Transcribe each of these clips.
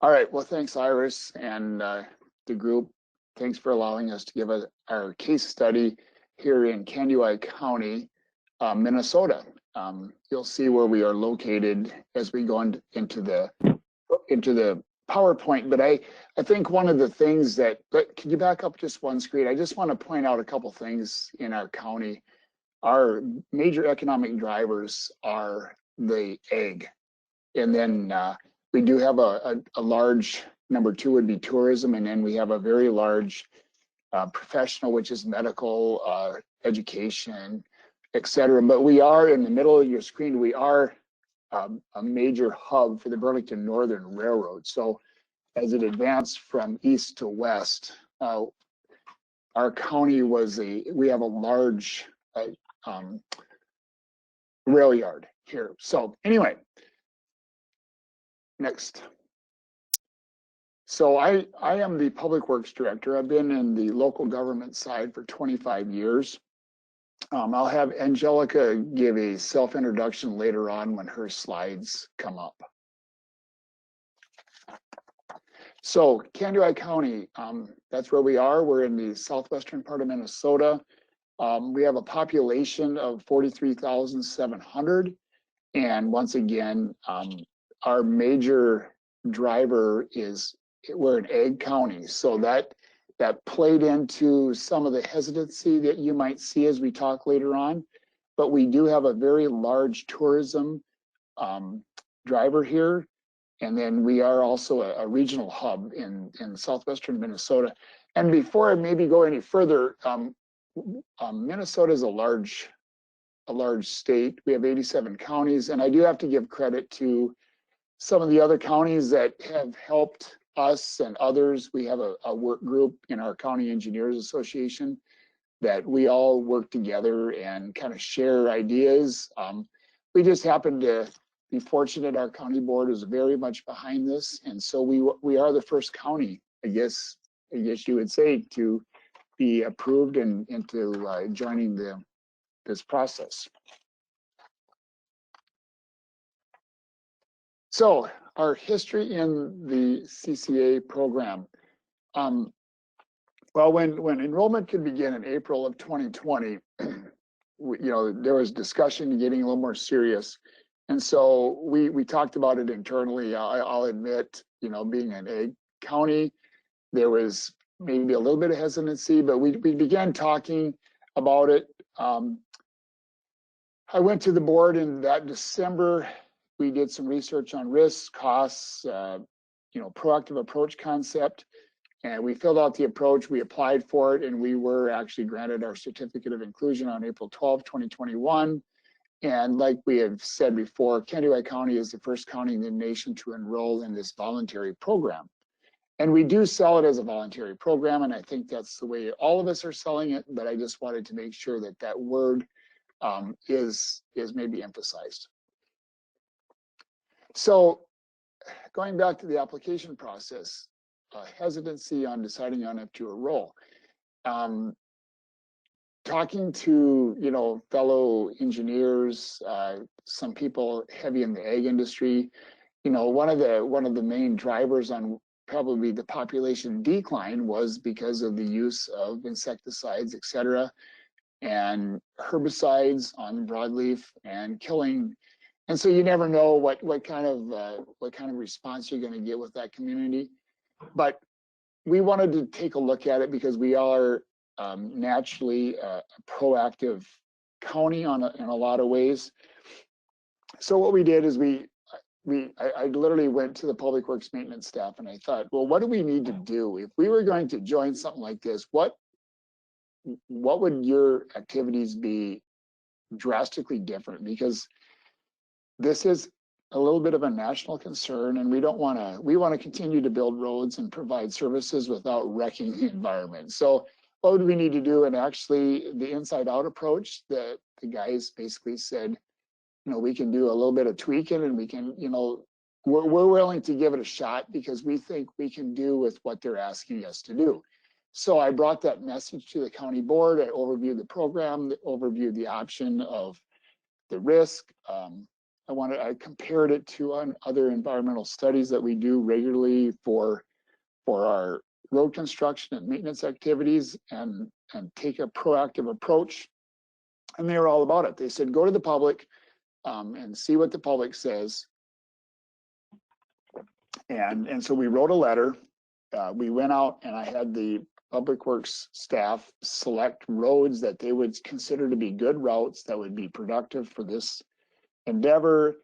All right, well, thanks, Iris, and the group. Thanks for allowing us to give our case study here in Kandiyohi County, Minnesota. You'll see where we are located as we go into the PowerPoint, but I think one of the things can you back up just one screen? I just want to point out a couple things in our county. Our major economic drivers are the ag, and then we do have a large, number two would be tourism, and then we have a very large professional, which is medical, education, et cetera. But we are in the middle of your screen, we are a major hub for the Burlington Northern Railroad. So as it advanced from east to west, our county we have a large rail yard here. So anyway, next. So I am the Public Works Director. I've been in the local government side for 25 years. I'll have Angelica give a self-introduction later on when her slides come up. So Kandiyohi County, that's where we are. We're in the southwestern part of Minnesota. We have a population of 43,700. And once again, our major driver is we're an ag county. So that played into some of the hesitancy that you might see as we talk later on. But we do have a very large tourism driver here. And then we are also a regional hub in southwestern Minnesota. And before I maybe go any further, Minnesota is a large state. We have 87 counties, and I do have to give credit to some of the other counties that have helped us and others. We have a work group in our County Engineers Association that we all work together and kind of share ideas. We just happen to be fortunate. Our county board is very much behind this, and so we are the first county, I guess you would say, to be approved and into joining this process. So our history in the CCAA program. Well, when enrollment could begin in April of 2020, there was discussion getting a little more serious. And so we talked about it internally. I'll admit, being an ag county, there was maybe a little bit of hesitancy, but we began talking about it. I went to the board in that December. We did some research on risks, costs, proactive approach concept, and we filled out the approach. We applied for it, and we were actually granted our certificate of inclusion on April 12, 2021. And like we have said before, Kandiyohi County is the first county in the nation to enroll in this voluntary program. And we do sell it as a voluntary program, and I think that's the way all of us are selling it, but I just wanted to make sure that word is maybe emphasized. So going back to the application process, hesitancy on deciding on if to enroll. Talking to fellow engineers, some people heavy in the ag industry, one of the main drivers on probably the population decline was because of the use of insecticides, et cetera, and herbicides on broadleaf and killing. And so you never know what kind of response you're going to get with that community. But we wanted to take a look at it because we are naturally a proactive county in a lot of ways. So what we did is I literally went to the public works maintenance staff and I thought, well, what do we need to do if we were going to join something like this? What would your activities be drastically different? Because this is a little bit of a national concern, and we want to continue to build roads and provide services without wrecking the environment. So what would we need to do? And actually the inside out approach, the guys basically said, we can do a little bit of tweaking, and we can, we're willing to give it a shot because we think we can do with what they're asking us to do. So I brought that message to the county board. I overviewed the program, overviewed the option of the risk, I compared it to other environmental studies that we do regularly for our road construction and maintenance activities, and take a proactive approach. And they were all about it. They said, go to the public and see what the public says. And so we wrote a letter. We went out and I had the Public Works staff select roads that they would consider to be good routes that would be productive for this endeavor.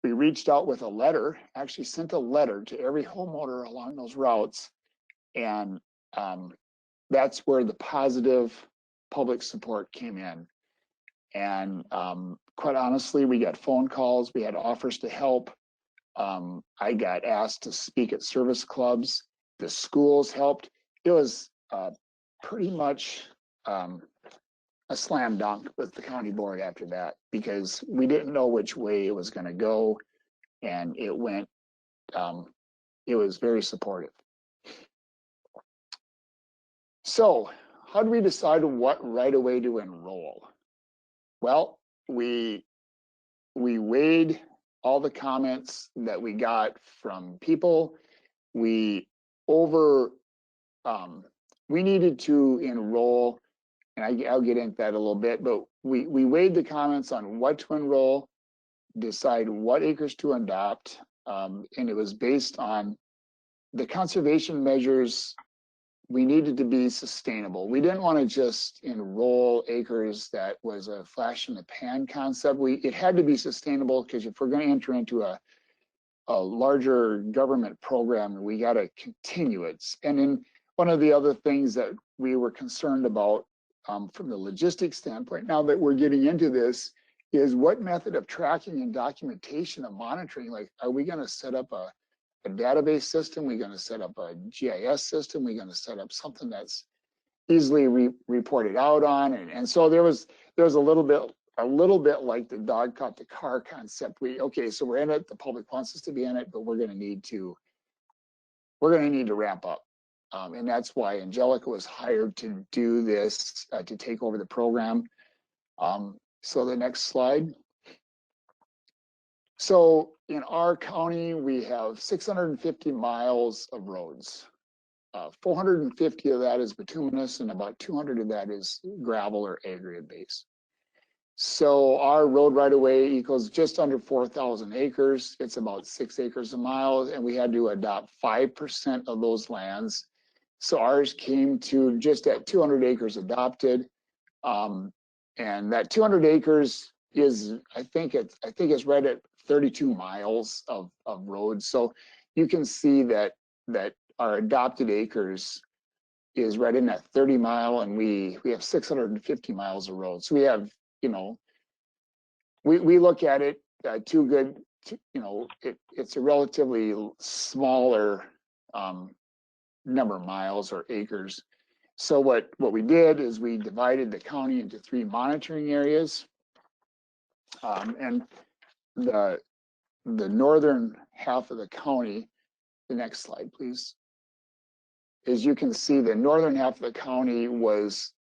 We reached out with a letter, actually sent a letter to every homeowner along those routes. And that's where the positive public support came in. And quite honestly, we got phone calls, we had offers to help. I got asked to speak at service clubs. The schools helped. It was pretty much a slam dunk with the county board after that, because we didn't know which way it was going to go, and it went. It was very supportive. So, how do we decide what right away to enroll? Well, we weighed all the comments that we got from people. We needed to enroll, and I'll get into that a little bit, but we weighed the comments on what to enroll, decide what acres to adopt, and it was based on the conservation measures. We needed to be sustainable. We didn't want to just enroll acres that was a flash in the pan concept. It had to be sustainable, because if we're going to enter into a larger government program, we got to continue it. And then one of the other things that we were concerned about from the logistics standpoint, now that we're getting into this, is what method of tracking and documentation and monitoring. Like, are we going to set up a database system? We're going to set up a GIS system? We're going to set up something that's easily reported out on? And so there was a little bit like the dog caught the car concept. Okay, so we're in it. The public wants us to be in it, but we're going to need to ramp up. And that's why Angelica was hired to do this, to take over the program. So the next slide. So in our county, we have 650 miles of roads. 450 of that is bituminous, and about 200 of that is gravel or aggregate base. So our road right-of-way equals just under 4,000 acres. It's about 6 acres a mile, and we had to adopt 5% of those lands. So ours came to just at 200 acres adopted, and that 200 acres is, I think it's right at 32 miles of roads. So you can see that our adopted acres is right in that 30 mile, and we have 650 miles of road. So we have, we look at it too good to, it's a relatively smaller number of miles or acres. So what we did is we divided the county into 3 monitoring areas, and the northern half of the county. The next slide, please. As you can see, the northern half of the county was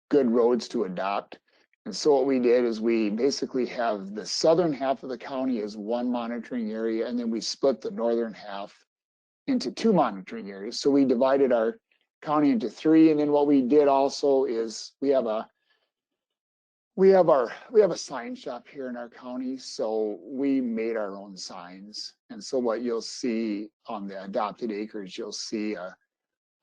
good roads to adopt. And so what we did is we basically have the southern half of the county as 1 monitoring area, and then we split the northern half into 2 monitoring areas. So we divided our county into 3, and then what we did also is we have a sign shop here in our county, so we made our own signs. And so what you'll see on the adopted acres, you'll see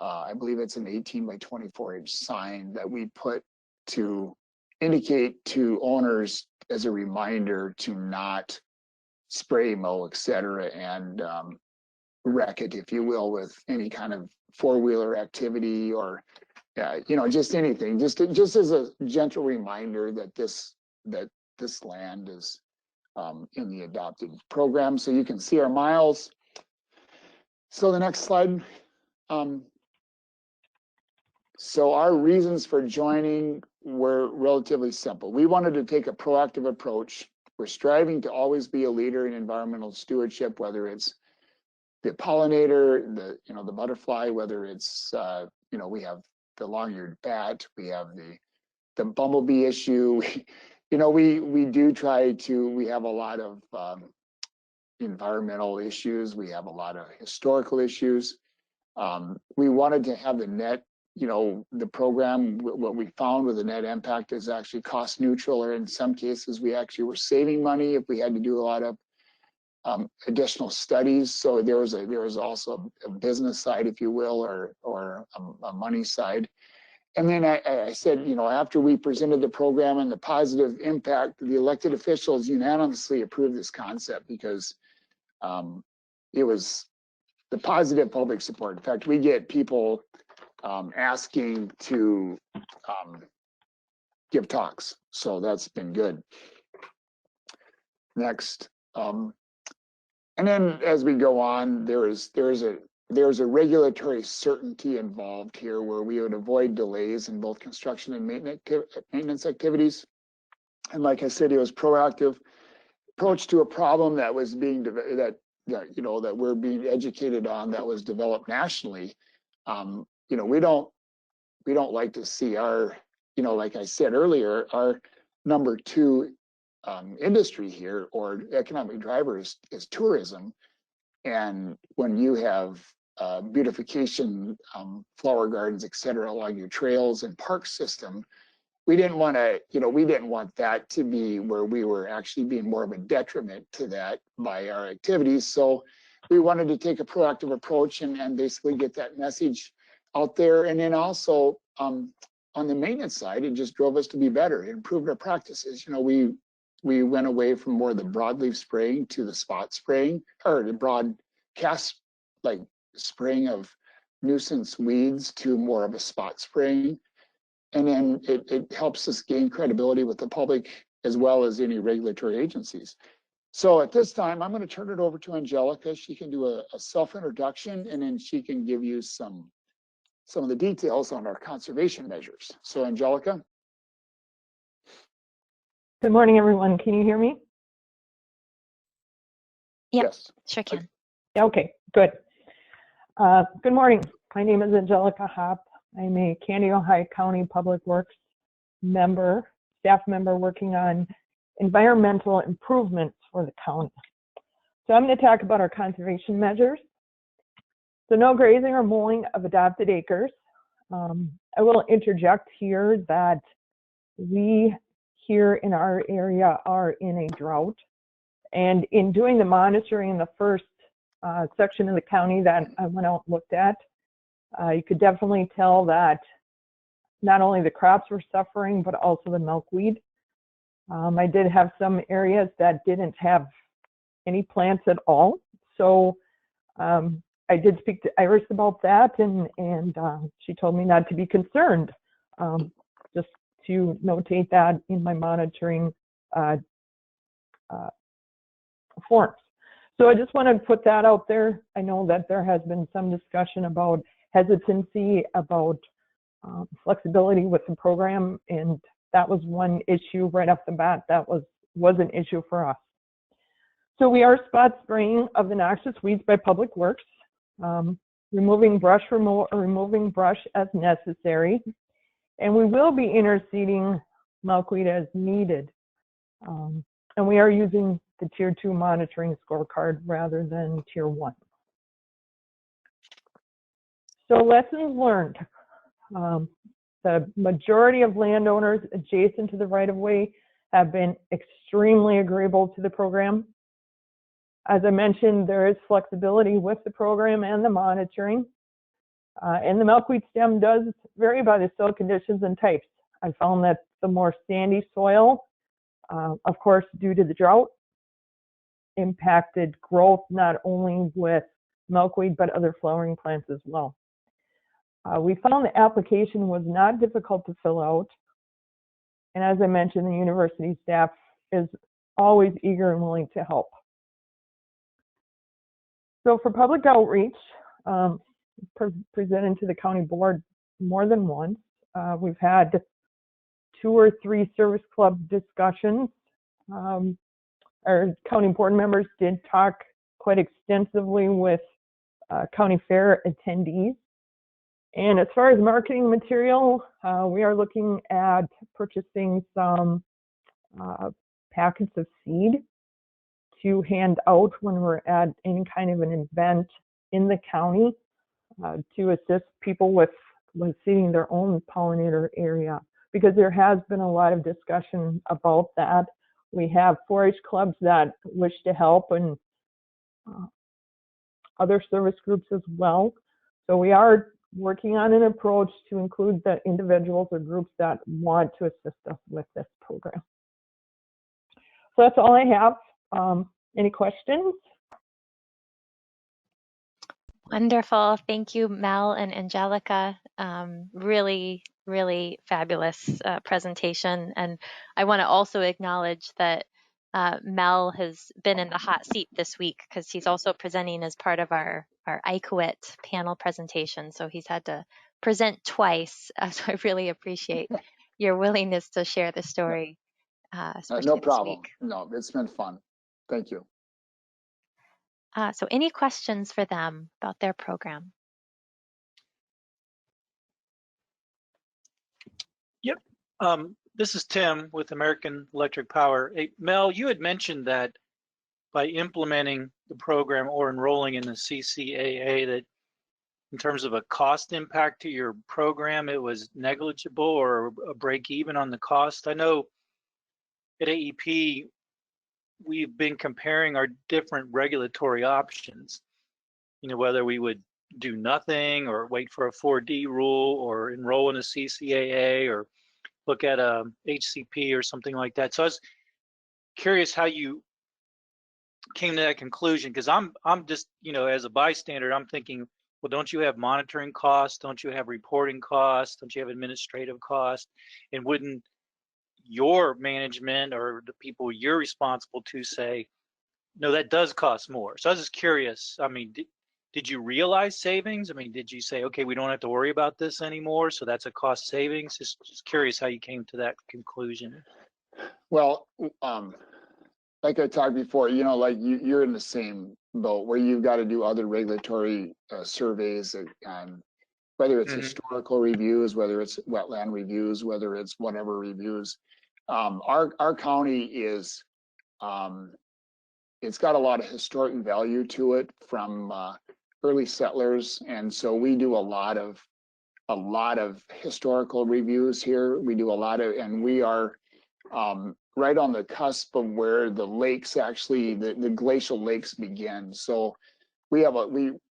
I believe it's an 18 by 24 inch sign that we put to indicate to owners as a reminder to not spray, mow, etc., and wreck it, if you will, with any kind of 4-wheeler activity, or just anything, just as a gentle reminder that this land is in the adopted program. So you can see our miles. So the next slide. So our reasons for joining were relatively simple. We wanted to take a proactive approach. We're striving to always be a leader in environmental stewardship, whether it's the pollinator, the butterfly, whether it's we have the long-eared bat, we have the bumblebee issue. You know, we do try to, we have a lot of environmental issues. We have a lot of historical issues. We wanted to have the net, you know, the program, what we found with the net impact is actually cost neutral, or in some cases, we actually were saving money if we had to do a lot of additional studies. So there was also a business side, if you will, or a money side. And then I said, you know, after we presented the program and the positive impact, the elected officials unanimously approved this concept because it was the positive public support. In fact, we get people asking to give talks, so that's been good. Next, and then as we go on, there's a regulatory certainty involved here, where we would avoid delays in both construction and maintenance activities. And like I said, it was proactive approach to a problem that was being that we're being educated on, that was developed nationally. You know, we don't like to see our, you know, like I said earlier, our number two industry here, or economic drivers, is tourism. And when you have beautification, flower gardens, et cetera, along your trails and park system, we didn't want to, you know, we didn't want that to be where we were actually being more of a detriment to that by our activities. So we wanted to take a proactive approach and basically get that message out there. And then also on the maintenance side, it just drove us to be better. It improved our practices. You know, we went away from more of the broadleaf spraying to the spot spraying, or the broad cast like spraying of nuisance weeds to more of a spot spraying. And then it helps us gain credibility with the public as well as any regulatory agencies. So at this time, I'm going to turn it over to Angelica. She can do a self-introduction, and then she can give you some of the details on our conservation measures. So Angelica. Good morning, everyone. Can you hear me? Yeah, yes, sure can. Okay, good. Good morning. My name is Angelica Hopp. I'm a Kandiyohi County Public Works member, staff member working on environmental improvements for the county. So I'm going to talk about our conservation measures. So no grazing or mowing of adopted acres. I will interject here that we here in our area are in a drought. And in doing the monitoring in the first section of the county that I went out and looked at, you could definitely tell that not only the crops were suffering, but also the milkweed. I did have some areas that didn't have any plants at all. So I did speak to Iris about that, and she told me not to be concerned, just to notate that in my monitoring forms. So I just wanted to put that out there. I know that there has been some discussion about hesitancy about flexibility with the program, and that was one issue right off the bat that was an issue for us. So we are spot spraying of the noxious weeds by Public Works, removing brush as necessary, and we will be interseeding milkweed as needed. And we are using the Tier 2 monitoring scorecard rather than Tier 1. So lessons learned. The majority of landowners adjacent to the right-of-way have been extremely agreeable to the program. As I mentioned, there is flexibility with the program and the monitoring. And the milkweed stem does vary by the soil conditions and types. I found that the more sandy soil, of course, due to the drought, impacted growth not only with milkweed, but other flowering plants as well. We found the application was not difficult to fill out. And as I mentioned, the university staff is always eager and willing to help. So for public outreach, presented to the county board more than once. We've had 2 or 3 service club discussions. Our county board members did talk quite extensively with county fair attendees. And as far as marketing material, we are looking at purchasing some packets of seed to hand out when we're at any kind of an event in the county to assist people with seeding their own pollinator area, because there has been a lot of discussion about that. We have 4-H clubs that wish to help, and other service groups as well. So we are working on an approach to include the individuals or groups that want to assist us with this program. So that's all I have. Any questions? Wonderful. Thank you, Mel and Angelica. Really, really fabulous presentation. And I want to also acknowledge that Mel has been in the hot seat this week because he's also presenting as part of our ICOET panel presentation. So he's had to present twice. So I really appreciate your willingness to share the story. No problem. No, it's been fun. Thank you. So any questions for them about their program? Yep. This is Tim with American Electric Power. Hey, Mel, you had mentioned that by implementing the program or enrolling in the CCAA, that in terms of a cost impact to your program, it was negligible or a break even on the cost. I know at AEP, we've been comparing our different regulatory options, whether we would do nothing or wait for a 4D rule or enroll in a CCAA or look at a HCP or something like that. So I was curious how you came to that conclusion, because I'm just, as a bystander, I'm thinking, well, don't you have monitoring costs? Don't you have reporting costs? Don't you have administrative costs? And wouldn't your management or the people you're responsible to say, no, that does cost more? So I was just curious. I mean, did you realize savings? I mean, did you say, okay, we don't have to worry about this anymore, so that's a cost savings? Just curious how you came to that conclusion. Well, like I talked before, like you're in the same boat where you've got to do other regulatory surveys, and whether it's historical reviews, whether it's wetland reviews, whether it's whatever reviews. Our county is, it's got a lot of historic value to it from early settlers, and so we do a lot of historical reviews here. We do a lot of, and we are right on the cusp of where the lakes actually, the glacial lakes begin. So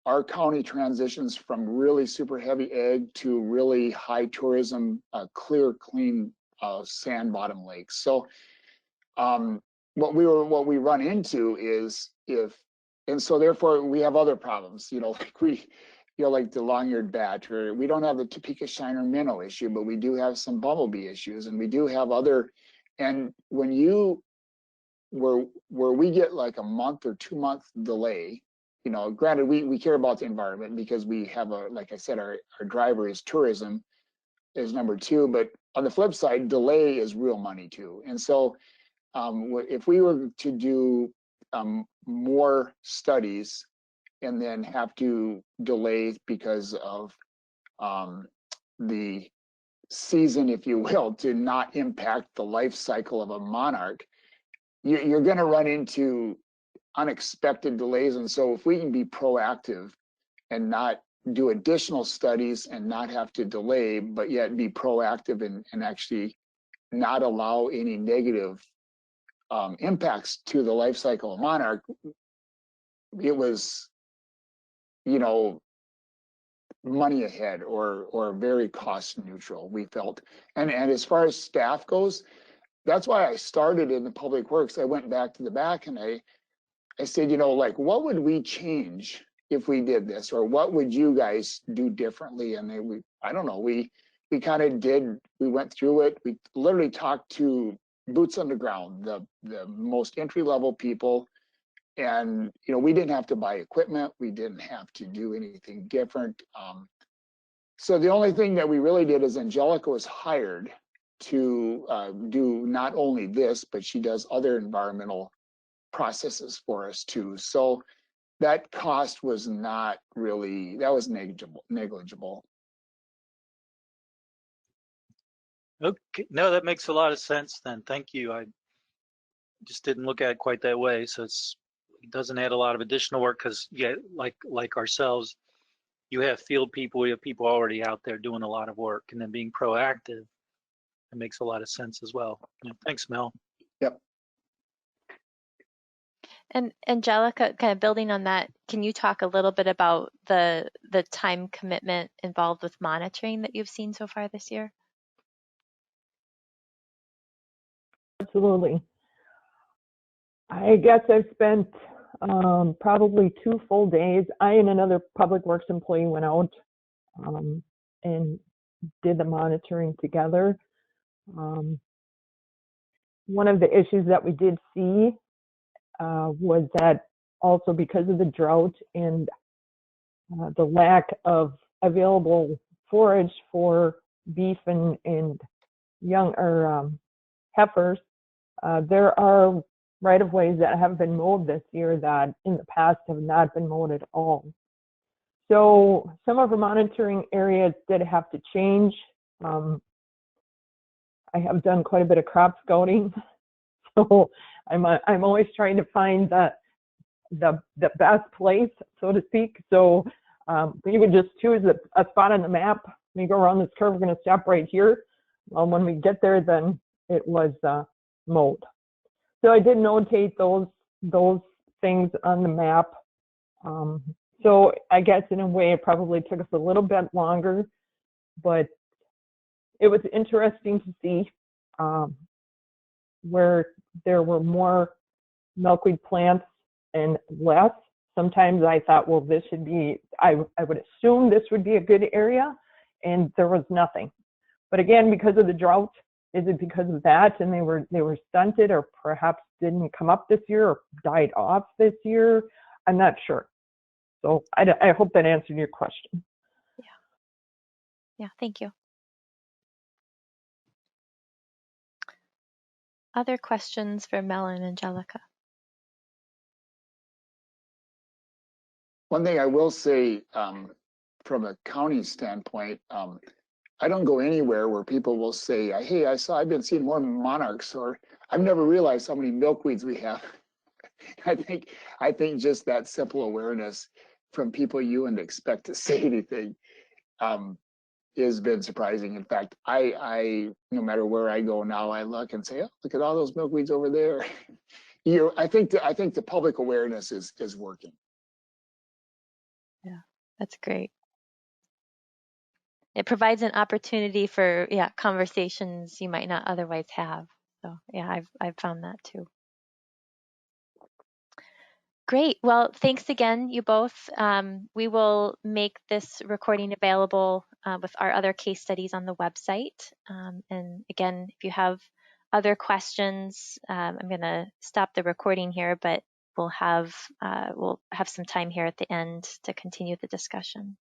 our county transitions from really super heavy ag to really high tourism, clear, clean sand bottom lakes. So what we run into is and so therefore we have other problems, like the long-eared bat, or we don't have the Topeka shiner minnow issue, but we do have some bumblebee issues, and we do have other. And when where we get like a month or 2 month delay, granted we care about the environment because we have like I said, our driver is tourism is number 2, but on the flip side, delay is real money too. And so if we were to do more studies and then have to delay because of the season, if you will, to not impact the life cycle of a monarch, you're going to run into unexpected delays. And so if we can be proactive and not do additional studies and not have to delay, but yet be proactive and actually not allow any negative impacts to the life cycle of monarch, it was, money ahead or very cost neutral, we felt. And as far as staff goes, that's why I started in the public works. I went back to the back and I said, like, what would we change if we did this, or what would you guys do differently? And I don't know, we kind of did, we went through it. We literally talked to boots on the ground, the most entry-level people. And, we didn't have to buy equipment. We didn't have to do anything different. So the only thing that we really did is Angelica was hired to do not only this, but she does other environmental processes for us too. So that cost was not really, that was negligible. Okay, no, that makes a lot of sense then. Thank you. just didn't look at it quite that way. So it doesn't add a lot of additional work because, yeah, like ourselves, you have field people, you have people already out there doing a lot of work, and then being proactive, it makes a lot of sense as well. Yeah, thanks, Mel. Yep. And Angelica, kind of building on that, can you talk a little bit about the time commitment involved with monitoring that you've seen so far this year? Absolutely. I guess I've spent probably 2 full days. I and another public works employee went out and did the monitoring together. One of the issues that we did see was that also because of the drought and the lack of available forage for beef and young or heifers, there are right-of-ways that have been mowed this year that in the past have not been mowed at all. So some of our monitoring areas did have to change. I have done quite a bit of crop scouting, so I'm always trying to find the best place, so to speak. So we would just choose a spot on the map. We go around this curve, we're going to stop right here. Well, when we get there, then it was mowed. So I did notate those things on the map. So I guess in a way it probably took us a little bit longer, but it was interesting to see where there were more milkweed plants and less. Sometimes I thought, well, this should be, I would assume this would be a good area, and there was nothing. But again, because of the drought, is it because of that and they were stunted, or perhaps didn't come up this year or died off this year? I'm not sure. So I hope that answered your question. Yeah, thank you. Other questions for Mel and Angelica? One thing I will say from a county standpoint, I don't go anywhere where people will say, hey, I've been seeing more monarchs, or I've never realized how many milkweeds we have. I think just that simple awareness from people you wouldn't expect to say anything has been surprising. In fact, I no matter where I go now, I look and say, oh, look at all those milkweeds over there. I think the public awareness is working. Yeah, that's great. It provides an opportunity for conversations you might not otherwise have. So yeah, I've found that too. Great. Well, thanks again, you both. We will make this recording available with our other case studies on the website. And again, if you have other questions, I'm going to stop the recording here, but we'll have some time here at the end to continue the discussion.